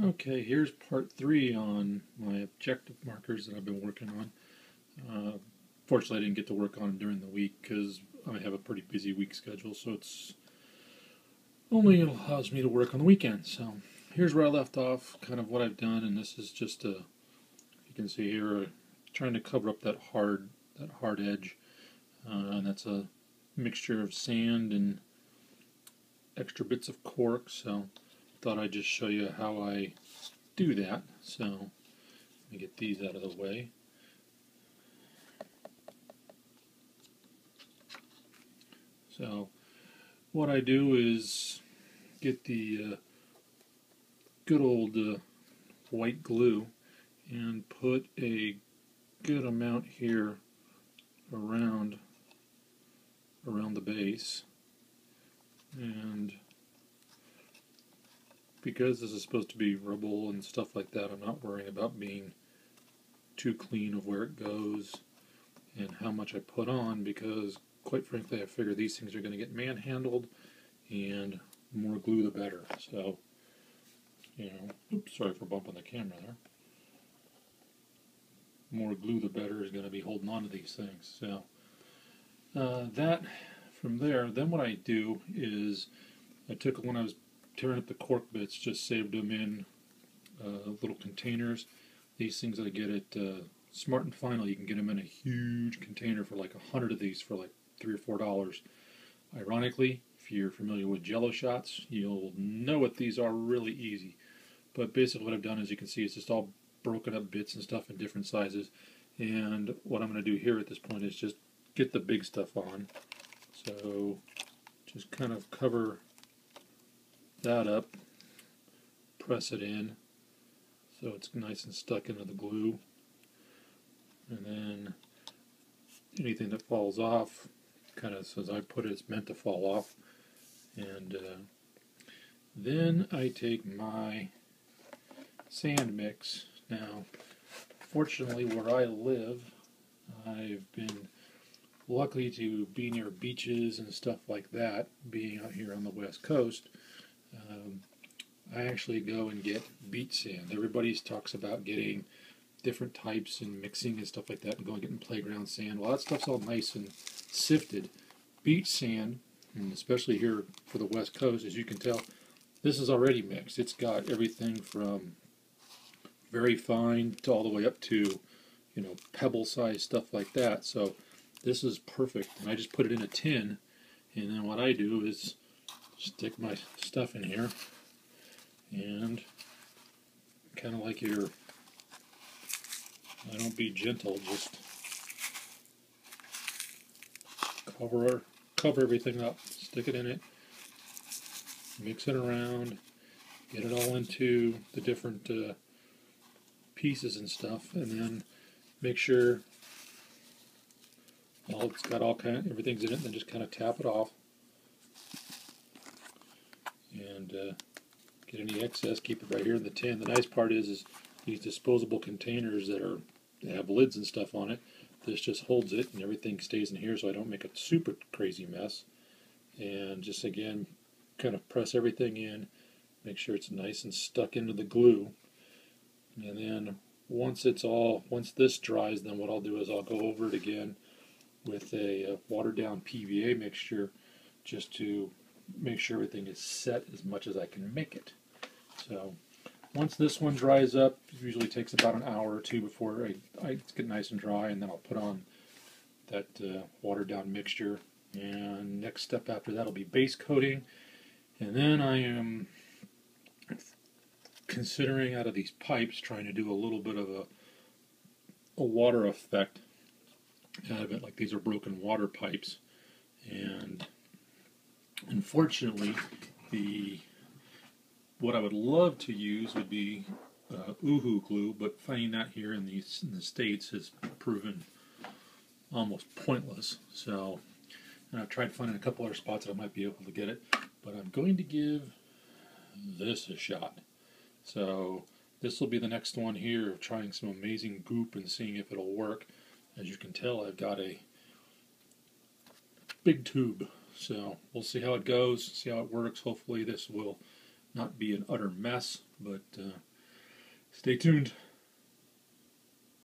Okay, here's part 3 on my objective markers that I've been working on. Fortunately, I didn't get to work on them during the week because I have a pretty busy week schedule, so it's only allows me to work on the weekends. So here's where I left off, kind of what I've done, and this is just you can see here, trying to cover up that hard edge, and that's a mixture of sand and extra bits of cork. So thought I'd just show you how I do that. So let me get these out of the way. So what I do is get the good old white glue and put a good amount here around the base, and because this is supposed to be rubble and stuff like that, I'm not worrying about being too clean of where it goes and how much I put on, because quite frankly I figure these things are going to get manhandled, and more glue the better. So, oops, sorry for bumping the camera there. More glue the better is going to be holding on to these things. So that from there, then what I do is I took, when I was tearing up the cork bits, just saved them in little containers. These things I get at Smart and Final, you can get them in a huge container for like 100 of these for like $3 or $4. Ironically, if you're familiar with Jello shots, you'll know what these are really easy. But basically what I've done, as you can see, is just all broken up bits and stuff in different sizes. And what I'm going to do here at this point is just get the big stuff on. So just kind of cover that up, press it in so it's nice and stuck into the glue, and then anything that falls off, kind of as I put it, it's meant to fall off. And then I take my sand mix. Now, fortunately, where I live, I've been lucky to be near beaches and stuff like that, being out here on the West Coast. I actually go and get beach sand. Everybody talks about getting different types and mixing and stuff like that, and going and getting playground sand. Well, that stuff's all nice and sifted. Beach sand, and especially here for the West Coast, as you can tell, this is already mixed. It's got everything from very fine to all the way up to, pebble size stuff like that. So this is perfect. And I just put it in a tin, and then what I do is stick my stuff in here, and kind of like I don't be gentle, just cover everything up, stick it in it, mix it around, get it all into the different pieces and stuff, and then make sure it's got everything's in it, and then just kind of tap it off, and get any excess, keep it right here in the tin. The nice part is these disposable containers that have lids and stuff on it. This just holds it, and everything stays in here, so I don't make a super crazy mess. And just again, kind of press everything in, make sure it's nice and stuck into the glue. And then once this dries, then what I'll do is I'll go over it again with a watered down PVA mixture, just to make sure everything is set as much as I can make it. So once this one dries up, it usually takes about an hour or two before I get nice and dry, and then I'll put on that watered down mixture. And next step after that will be base coating, and then I am considering, out of these pipes, trying to do a little bit of a water effect out of it. Like, these are broken water pipes, and unfortunately what I would love to use would be Uhu glue, but finding that here in the States has proven almost pointless. So, and I've tried finding a couple other spots that I might be able to get it, but I'm going to give this a shot. So this will be the next one here, of trying some amazing goop and seeing if it'll work. As you can tell, I've got a big tube, so we'll see how it goes, see how it works. Hopefully this will not be an utter mess, but stay tuned.